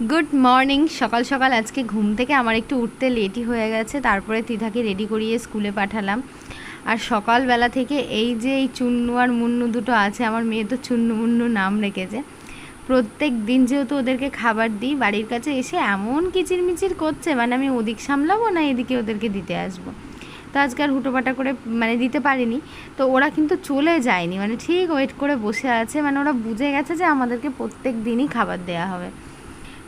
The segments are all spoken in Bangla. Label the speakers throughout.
Speaker 1: Good morning. সকাল সকাল আজকে ঘুম থেকে আমার একটু উঠতে লেটই হয়ে গেছে, তারপরে তিথাকে রেডি করিয়ে স্কুলে পাঠালাম। আর সকালবেলা থেকে এই যে এই চুন্নু আর মুন্নু দুটো আছে, আমার মেয়ে তো চুন্নু মুন্নু নাম রেখেছে। প্রত্যেক দিন যেহেতু ওদেরকে খাবার দিই, বাড়ির কাছে এসে এমন কিচিরমিচির করছে, মানে আমি ওদিক সামলাবো না এদিকে ওদেরকে দিতে আসবো। তো আজকে আর হুটোপাটা করে মানে দিতে পারিনি। তো ওরা কিন্তু চলে যায়নি, মানে ঠিক ওয়েট করে বসে আছে, মানে ওরা বুঝে গেছে যে আমাদেরকে প্রত্যেক দিনই খাবার দেওয়া হবে।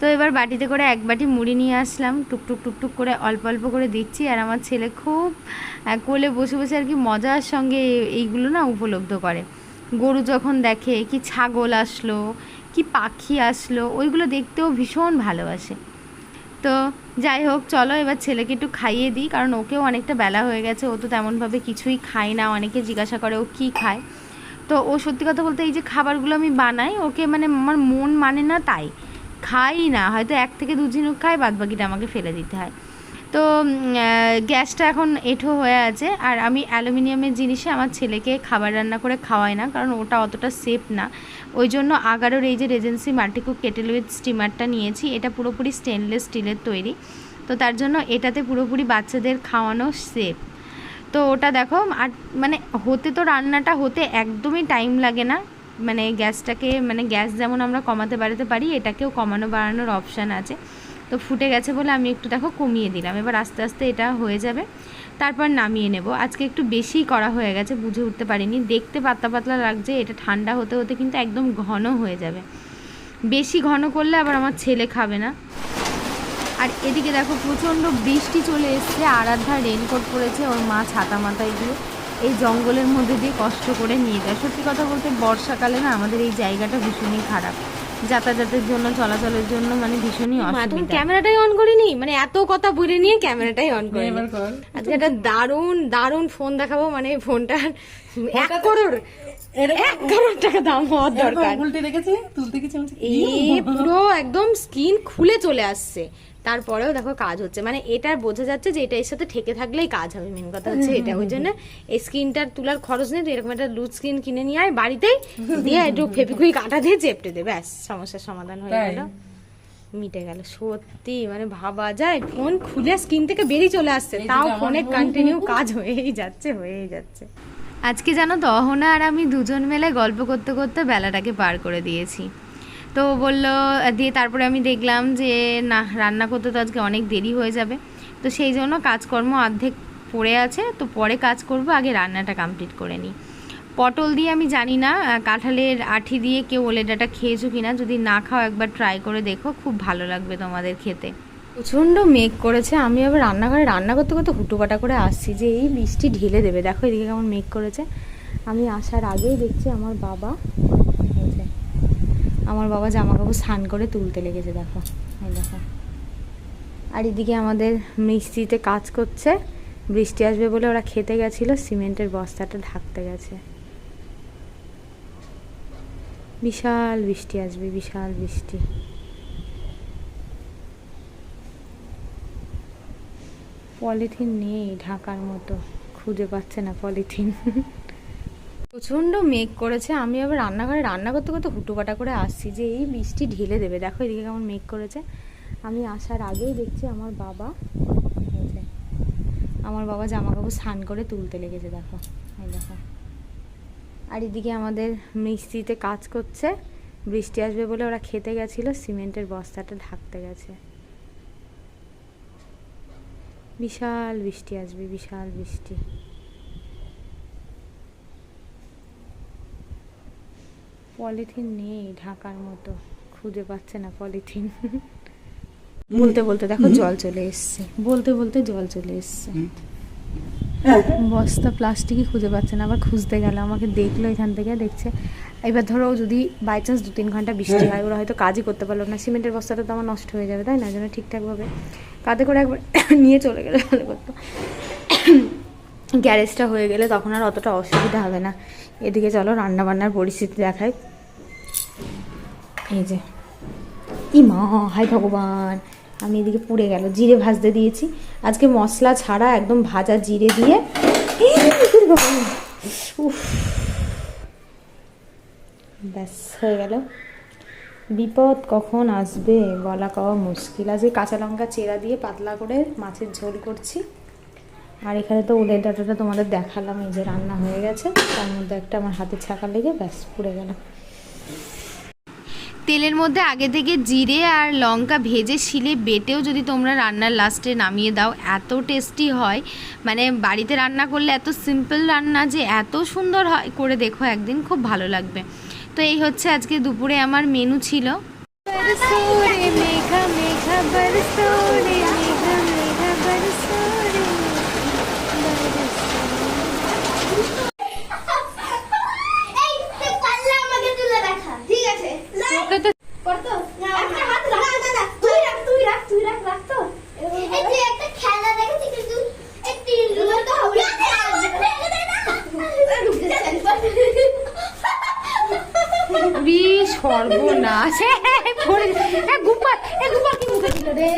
Speaker 1: তো এবার বাটিতে করে এক বাটি মুড়ি নিয়ে আসলাম, টুকটুক টুকটুক করে অল্প অল্প করে দিচ্ছি। আর আমার ছেলে খুব কোলে বসে বসে আর কি মজার সঙ্গে এইগুলো না উপলব্ধ করে। গরু যখন দেখে, কি ছাগল আসলো, কি পাখি আসলো, ওইগুলো দেখতেও ভীষণ ভালোবাসে। তো যাই হোক, চলো এবার ছেলেকে একটু খাইয়ে দিই, কারণ ওকেও অনেকটা বেলা হয়ে গেছে, ও তো তেমনভাবে কিছুই খায় না। অনেকে জিজ্ঞাসা করে ও কী খায়। তো ও সত্যি কথা বলতে এই যে খাবারগুলো আমি বানাই, ওকে মানে আমার মন মানে না, তাই খাই না, হয়তো 1 থেকে 2 ঝিনুক খাই, বাদ বাকিটা আমাকে ফেলে দিতে হয়। তো গ্যাসটা এখন এঁঠো হয়ে আছে, আর আমি অ্যালুমিনিয়ামের জিনিসে আমার ছেলেকে খাবার রান্না করে খাওয়াই না, কারণ ওটা অতটা সেফ না। ওই জন্য আগারোর এই যে রেজেন্সি মাল্টিকুক কেটেল উইথ স্টিমারটা নিয়েছি। এটা পুরোপুরি স্টেনলেস স্টিলের তৈরি, তো তার জন্য এটাতে পুরোপুরি বাচ্চাদের খাওয়ানো সেফ। তো ওটা দেখো, আর মানে হতে তো রান্নাটা হতে একদমই টাইম লাগে না। মানে গ্যাসটাকে, মানে গ্যাস যেমন আমরা কমাতে বাড়াতে পারি, এটাকেও কমানো বাড়ানোর অপশান আছে। তো ফুটে গেছে বলে আমি একটু দেখো কমিয়ে দিলাম। এবার আস্তে আস্তে এটা হয়ে যাবে, তারপর নামিয়ে নেব। আজকে একটু বেশিই করা হয়ে গেছে, বুঝে উঠতে পারিনি। দেখতে পাতলা পাতলা লাগছে, এটা ঠান্ডা হতে হতে কিন্তু একদম ঘন হয়ে যাবে। বেশি ঘন করলে আবার আমার ছেলে খাবে না। আর এদিকে দেখো প্রচণ্ড বৃষ্টি চলে এসছে, আরাধ্যা রেনকোট পরেছে, ওর মা ছাতা মাথায় দিয়ে এই জঙ্গলের মধ্যে দিয়ে কষ্ট করে নিয়ে যায়। সত্যি কথা বলতে বর্ষাকালে না আমাদের এই জায়গাটা ভীষণই খারাপ, যাতায়াতের জন্য, চলাচলের জন্য মানে ভীষণই অসুবিধা।
Speaker 2: ক্যামেরাটাই অন করিনি, মানে এত কথা বলে নিয়ে ক্যামেরাটাই অন করিনি। আজকে একটা দারুণ দারুণ ফোন দেখাবো, মানে ফোনটার 1 করোড় টাকা দাম হওয়ার দরকার। এই পুরো একদম স্ক্রিন খুলে চলে আসছে, তারপরেও দেখো কাজ হচ্ছে, মানে এটা বোঝা যাচ্ছে যে এটা এর সাথে ঠেকে থাকলেই কাজ হবে। মেন কথা হচ্ছে এটা, ওই জন্য এই স্ক্রিনটার তোলার খরচ নেই, তো এরকম একটা লুজ স্ক্রিন কিনে নিয়ে আয় বাড়িতেই, দিয়ে একটু ফেবিকুইক আটা দিয়ে চেপটে দে, ব্যাস সমস্যার সমাধান হয়ে গেল, মিটে গেল। সত্যি মানে ভাবা যায়, ফোন খুলে স্ক্রিন থেকে বেরিয়ে চলে আসছে, তাও ফোনে কন্টিনিউ কাজ হয়েই যাচ্ছে।
Speaker 1: আজকে জানো তো, অহনা আর আমি দুজন মিলে গল্প করতে করতে বেলাটাকে পার করে দিয়েছি। তো বললো দিয়ে, তারপরে আমি দেখলাম যে না, রান্না করতে তো আজকে অনেক দেরি হয়ে যাবে। তো সেই জন্য কাজকর্ম অর্ধেক পড়ে আছে, তো পরে কাজ করব, আগে রান্নাটা কমপ্লিট করে নিই। পটল দিয়ে আমি জানি না কাঁঠালের আঠি দিয়ে কেউ ওলে ডাঁটা খেয়েছো কিনা, যদি না খাও একবার ট্রাই করে দেখো, খুব ভালো লাগবে তোমাদের খেতে। প্রচণ্ড মেঘ করেছে, আমি আবার রান্নাঘরে রান্না করতে করতে হুটোপাটা করে আসছি যে এই বৃষ্টি ঢেলে দেবে। দেখো এদিকে কেমন মেঘ করেছে। আমি আসার আগেই দেখছি আমার বাবা জামা কাপড় স্নান করে তুলতে লেগেছে, দেখো এই দেখো। আর এদিকে আমাদের মিস্ত্রিতে কাজ করছে, বৃষ্টি আসবে বলে ওরা খেতে গেছিলো, সিমেন্টের বস্তাটা ঢাকতে গেছে। বিশাল বৃষ্টি আসবে, বিশাল বৃষ্টি। পলিথিন নেই ঢাকার মতো, খুঁজে পাচ্ছে না পলিথিন। প্রচণ্ড মেঘ করেছে, আমি আবার রান্নাঘরে রান্না করতে করতে হুটোপাটা করে আসছি যে এই বৃষ্টি ঢেলে দেবে। দেখো এদিকে কেমন মেঘ করেছে। আমি আসার আগেই দেখছি আমার বাবা জামা কাপড় স্নান করে তুলতে লেগেছে, দেখো এই দেখো। আর এদিকে আমাদের মিস্ত্রিতে কাজ করছে, বৃষ্টি আসবে বলে ওরা খেতে গেছিলো, সিমেন্টের বস্তাটা ঢাকতে গেছে। বিশাল বৃষ্টি আসবে, বিশাল বৃষ্টি। পলিথিন নেই ঢাকার মতো, খুঁজে পাচ্ছে না পলিথিন। বলতে বলতে দেখো জল চলে এসছে, বস্তা প্লাস্টিকই খুঁজে পাচ্ছে না, আবার খুঁজতে গেল, আমাকে দেখলো এখান থেকে, দেখছে। এবার ধরো যদি বাই চান্স 2-3 ঘন্টা বৃষ্টি হয়, ওরা হয়তো কাজই করতে পারলো না, সিমেন্টের বস্তাটা তো আমার নষ্ট হয়ে যাবে, তাই না? যেন ঠিকঠাকভাবে কাঁধে করে একবার নিয়ে চলে গেলে ভালো করতো। গ্যারেজটা হয়ে গেলে তখন আর অতটা অসুবিধা হবে না। এদিকে চলো রান্নাবান্নার পরিস্থিতি দেখাই। এই যে মা, হাই ভগবান, আমি এদিকে পুড়ে গেল। জিরে ভাজতে দিয়েছি আজকে, মশলা ছাড়া একদম ভাজা জিরে দিয়ে। ব্যাস হয়ে গেল।
Speaker 2: বিপদ কখন আসবে বলা কওয়া মুশকিল। আজকে কাঁচা লঙ্কা চেরা দিয়ে পাতলা করে মাছের ঝোল করছি। আর এখানে তো উলের ডাঁটাটা তোমাদের দেখালাম, এই যে রান্না হয়ে গেছে, তার মধ্যে একটা আমার হাতে ছাকা লেগে ব্যাস পুড়ে গেল।
Speaker 1: তেলের মধ্যে আগে থেকে জিরে আর লঙ্কা ভেজে শিলে বেটেও যদি তোমরা রান্নার লাস্টে নামিয়ে দাও, এত টেস্টি হয়। মানে বাড়িতে রান্না করলে এত সিম্পল রান্না যে এত সুন্দর হয়, করে দেখো একদিন, খুব ভালো লাগবে। তো এই হচ্ছে আজকে দুপুরে আমার মেনু ছিল। সর্বনাশ, গোপাল কি মুখে ছিল রে?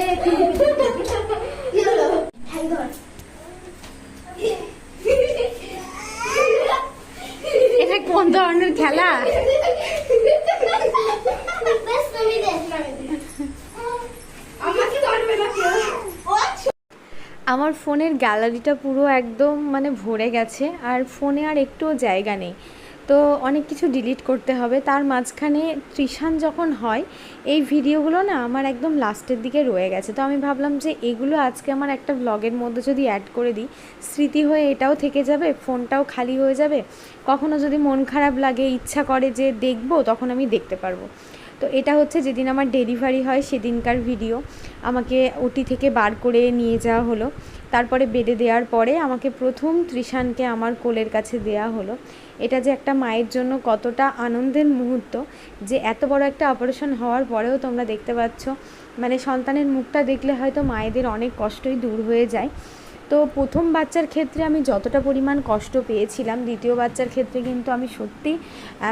Speaker 1: এটা কোন ধরনের খেলা? আমার ফোনের গ্যালারিটা পুরো একদম মানে ভরে গেছে, আর ফোনে আর একটুও জায়গা নেই। তো অনেক কিছু ডিলিট করতে হবে। তার মাঝখানে তৃষান যখন হয়, এই ভিডিওগুলো না আমার একদম লাস্টের দিকে রয়ে গেছে। তো আমি ভাবলাম যে এগুলো আজকে আমার একটা ব্লগের মধ্যে যদি অ্যাড করে দিই, স্মৃতি হয়ে এটাও থেকে যাবে, ফোনটাও খালি হয়ে যাবে। কখনো যদি মন খারাপ লাগে, ইচ্ছা করে যে দেখবো, তখন আমি দেখতে পারবো। তো এটা হচ্ছে যেদিন আমার ডেলিভারি হয় সেদিনকার ভিডিও। আমাকে ওটি থেকে বার করে নিয়ে যাওয়া হলো, তারপরে বেডে দেওয়ার পরে আমাকে প্রথম তৃষানকে আমার কোলের কাছে দেওয়া হলো। এটা যে একটা মায়ের জন্য কতটা আনন্দের মুহূর্ত, যে এত বড় একটা অপারেশন হওয়ার পরেও তোমরা দেখতে পাচ্ছ, মানে সন্তানের মুখটা দেখলে হয়তো মায়েদের অনেক কষ্টই দূর হয়ে যায়। তো প্রথম বাচ্চার ক্ষেত্রে আমি যতটা পরিমাণ কষ্ট পেয়েছিলাম, দ্বিতীয় বাচ্চার ক্ষেত্রে কিন্তু আমি সত্যি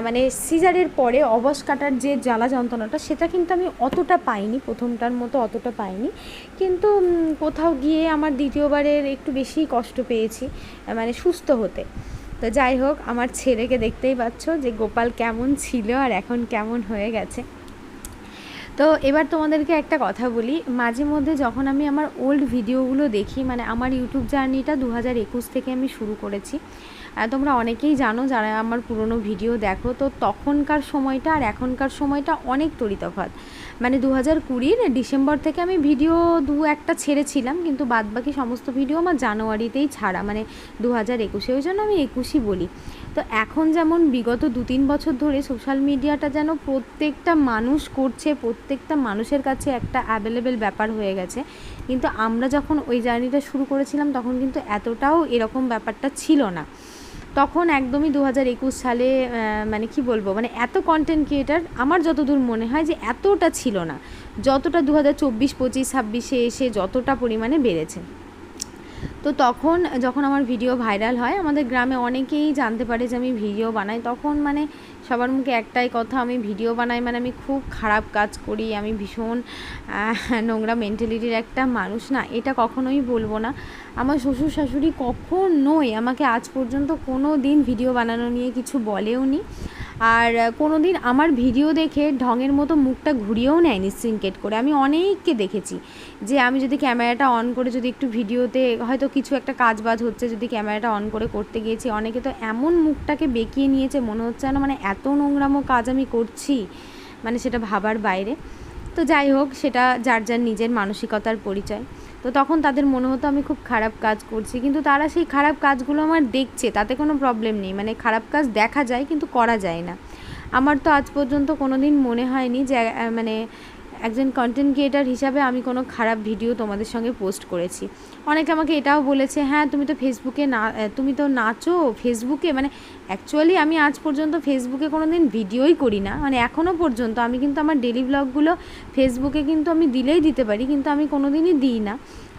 Speaker 1: মানে সিজারের পরে অবশ কাটার যে জ্বালা যন্ত্রণাটা, সেটা কিন্তু আমি অতটা পাইনি, প্রথমটার মতো অতটা পাইনি। কিন্তু কোথাও গিয়ে আমার দ্বিতীয়বারের একটু বেশি কষ্ট পেয়েছি মানে সুস্থ হতে। তো যাই হোক, আমার ছেলেকে দেখতেই পাচ্ছ যে গোপাল কেমন ছিল আর এখন কেমন হয়ে গেছে। তো এবার তোমাদেরকে একটা কথা বলি, মাঝে মধ্যে যখন আমি আমার ওল্ড ভিডিওগুলো দেখি, মানে আমার ইউটিউব জার্নিটা 2021 থেকে আমি শুরু করেছি। তোমরা অনেকেই জানো যারা আমার পুরনো ভিডিও দেখো, তো তখনকার সময়টা আর এখনকার সময়টা অনেক তফাৎ। মানে 2020 ডিসেম্বর থেকে আমি ভিডিও একটা ছেড়েছিলাম, কিন্তু বাদবাকি সমস্ত ভিডিও আমার জানুয়ারিতেই ছাড়া, মানে 2021, ওই জন্য আমি 21ই বলি। তো এখন যেমন বিগত 2-3 বছর ধরে সোশ্যাল মিডিয়াটা যেন প্রত্যেকটা মানুষ করছে, প্রত্যেকটা মানুষের কাছে একটা অ্যাভেলেবেল ব্যাপার হয়ে গেছে, কিন্তু আমরা যখন ওই জার্নিটা শুরু করেছিলাম তখন কিন্তু এতটাও এরকম ব্যাপারটা ছিল না। তখন একদমই 2021 সালে মানে কি বলবো, মানে এত কন্টেন্ট ক্রিয়েটার আমার যতদূর মনে হয় যে এতটা ছিল না, যতটা 2024, 25, 26-এ এসে যতটা পরিমাণে বেড়েছে। তো তখন যখন আমার ভিডিও ভাইরাল হয়, আমাদের গ্রামে অনেকেই জানতে পারে যে আমি ভিডিও বানাই। তখন মানে সবার মুখে একটাই কথা, আমি ভিডিও বানাই মানে আমি খুব খারাপ কাজ করি, আমি ভীষণ নোংরা মেন্টালিটির একটা মানুষ। না, এটা কখনোই বলবো না। আমার শ্বশুর শাশুড়ি কখনোই আমাকে আজ পর্যন্ত কোনো দিন ভিডিও বানানো নিয়ে কিছু বলেও নি, আর কোনো দিন আমার ভিডিও দেখে ঢঙের মতো মুখটা ঘুরিয়েও নেয়নি সিনকেট করে। আমি অনেককে দেখেছি যে আমি যদি ক্যামেরাটা অন করে যদি একটু ভিডিওতে হয়তো কিছু একটা কাজ বাজ হচ্ছে, যদি ক্যামেরাটা অন করে করতে গিয়েছি, অনেকে তো এমন মুখটাকে বেঁকিয়ে নিয়েছে, মনে হচ্ছে না মানে এত নোংরামো কাজ আমি করছি, মানে সেটা ভাবার বাইরে। তো যাই হোক, সেটা যার যার নিজের মানসিকতার পরিচয়। তো তখন তাদের মনে হতো আমি খুব খারাপ কাজ করছি, কিন্তু তারা সেই খারাপ কাজগুলো আমার দেখছে, তাতে কোনো প্রবলেম নেই। মানে খারাপ কাজ দেখা যায় কিন্তু করা যায় না। আমার তো আজ পর্যন্ত কোনো দিন মনে হয়নি যে মানে একজন কন্টেন্ট ক্রিয়েটার হিসাবে আমি কোনো খারাপ ভিডিও তোমাদের সঙ্গে পোস্ট করেছি। অনেকে আমাকে এটাও বলেছে, হ্যাঁ তুমি তো ফেসবুকে তুমি তো নাচো ফেসবুকে। মানে অ্যাকচুয়ালি আমি আজ পর্যন্ত ফেসবুকে কোনো দিন ভিডিওই করি না, মানে এখনও পর্যন্ত আমি কিন্তু আমার ডেলি ব্লগগুলো ফেসবুকে কিন্তু আমি দিলেই দিতে পারি, কিন্তু আমি কোনো দিনই দিই না।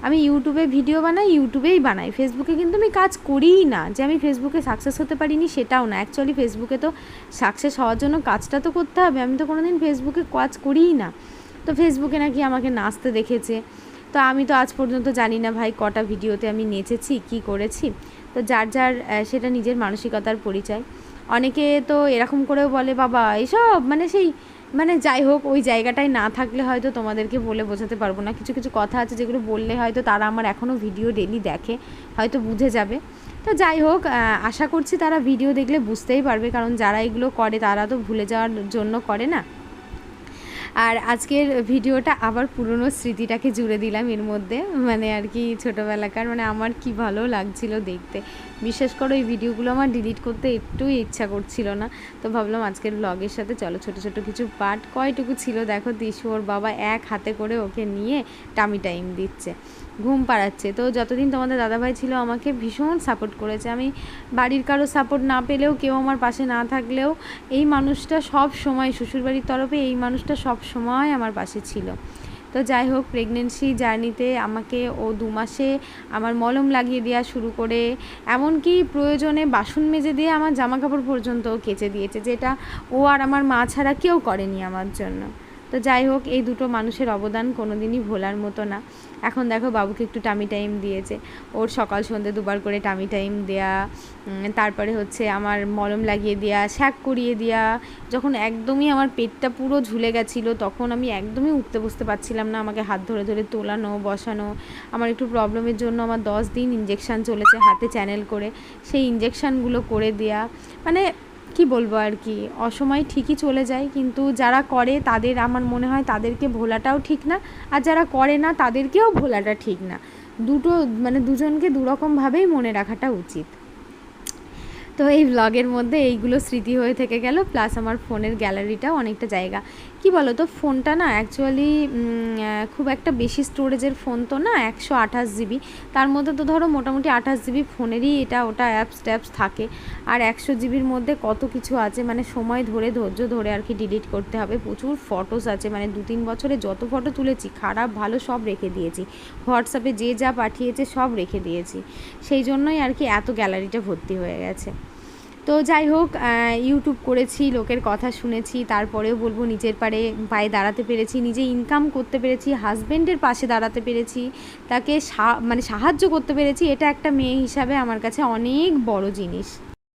Speaker 1: আমি ইউটিউবে ভিডিও বানাই, ইউটিউবেই বানাই, ফেসবুকে কিন্তু আমি কাজ করিই না। যে আমি ফেসবুকে সাকসেস হতে পারিনি সেটাও না, অ্যাকচুয়ালি ফেসবুকে তো সাকসেস হওয়ার জন্য কাজটা তো করতে হবে, আমি তো কোনো দিন ফেসবুকে কাজ করিই না। তো ফেসবুকে নাকি আমাকে নাচতে দেখেছে, তো আমি তো আজ পর্যন্ত জানি না ভাই কটা ভিডিওতে আমি নেচেছি, কি করেছি। তো যার যার সেটা নিজের মানসিকতার পরিচয়। অনেকে তো এরকম করেও বলে, বাবা এসব মানে সেই মানে যাই হোক, ওই জায়গাটায় না থাকলে হয়তো তোমাদেরকে বলে বোঝাতে পারবো না। কিছু কিছু কথা আছে যেগুলো বললে হয়তো তারা আমার এখনও ভিডিও ডেলি দেখে, হয়তো বুঝে যাবে। তো যাই হোক, আশা করছি তারা ভিডিও দেখলে বুঝতেই পারবে, কারণ যারা এগুলো করে তারা তো ভুলে যাওয়ার জন্য করে না। আর আজকের ভিডিওটা আবার পুরনো স্মৃতিটাকে জুড়ে দিলাম এর মধ্যে, মানে আর কি ছোটোবেলাকার, মানে আমার কি ভালো লাগছিল দেখতে। বিশেষ করে এই ভিডিওগুলো আমার ডিলিট করতে একটুই ইচ্ছা করছিল না, তো ভাবলাম আজকের ব্লগের সাথে চলো ছোটো ছোটো কিছু পার্ট, কয়টুকু ছিল দেখো। তিশু ওর বাবা এক হাতে করে ওকে নিয়ে টামি টাইম দিচ্ছে, ঘুম পাড়াচ্ছে। তো যতদিন তোমাদের দাদাভাই ছিল আমাকে ভীষণ সাপোর্ট করেছে। আমি বাড়ির কারো সাপোর্ট না পেলেও, কেউ আমার পাশে না থাকলেও, এই মানুষটা সব সময়, শ্বশুরবাড়ির তরফে এই মানুষটা সব সময় আমার পাশে ছিল। তো যাই হোক, প্রেগনেন্সি জার্নিতে আমাকে ও 2 মাসে আমার মলম লাগিয়ে দেওয়া শুরু করে, এমনকি প্রয়োজনে বাসন মেজে দিয়ে আমার জামা কাপড় পর্যন্ত কেচে দিয়েছে, যেটা ও আর আমার মা ছাড়া কেউ করেনি আমার জন্য। তো যাই হোক, এই দুটো মানুষের অবদান কোনো দিনই ভোলার মতো না। এখন দেখো বাবুকে একটু টামি টাইম দিয়েছে, ওর সকাল সন্ধ্যে 2 বার করে টামি টাইম দেয়া, তারপরে হচ্ছে আমার মলম লাগিয়ে দেওয়া, শ্যাক করিয়ে দেওয়া। যখন একদমই আমার পেটটা পুরো ঝুলে গেছিলো, তখন আমি একদমই উঠতে বসতে পারছিলাম না, আমাকে হাত ধরে ধরে তোলানো বসানো। আমার একটু প্রবলেমের জন্য আমার 10 দিন ইঞ্জেকশান চলেছে হাতে চ্যানেল করে, সেই ইঞ্জেকশানগুলো করে দেয়া। মানে কি বলবো আর কি, অসময় ঠিকই চলে যায়, কিন্তু যারা করে তাদের, আমার মনে হয় তাদেরকে ভোলাটাও ঠিক না, আর যারা করে না তাদেরকেও ভোলাটা ঠিক না। দুটো মানে দুজনকে দুরকমভাবেই মনে রাখাটা উচিত। তো এই ব্লগের মধ্যে এইগুলো স্মৃতি হয়ে থেকে গেল, প্লাস আমার ফোনের গ্যালারিটাও অনেকটা জায়গা। কি বলো তো, ফোনটা না অ্যাকচুয়ালি খুব একটা বেশি স্টোরেজের ফোন তো না, 128 জিবি। তার মধ্যে তো ধরো মোটামুটি 28 জিবি ফোনেরই এটা ওটা অ্যাপস ট্যাপস থাকে, আর 100 জিবির মধ্যে কত কিছু আছে, মানে সময় ধরে ধৈর্য ধরে আর কি ডিলিট করতে হবে। প্রচুর ফটোস আছে, মানে 2-3 বছরে যত ফটো তুলেছি, খারাপ ভালো সব রেখে দিয়েছি, হোয়াটসঅ্যাপে যে যা পাঠিয়েছে সব রেখে দিয়েছি। সেই জন্যই আর কি এত গ্যালারিটা ভর্তি হয়ে গেছে। তো যাই হোক, ইউটিউব করেছি, লোকের কথা শুনেছি, তারপরেও বলবো নিজের পায়ে দাঁড়াতে পেরেছি, নিজে ইনকাম করতে পেরেছি, হাজব্যান্ডের পাশে দাঁড়াতে পেরেছি, তাকে মানে সাহায্য করতে পেরেছি। এটা একটা মেয়ে হিসাবে আমার কাছে অনেক বড় জিনিস।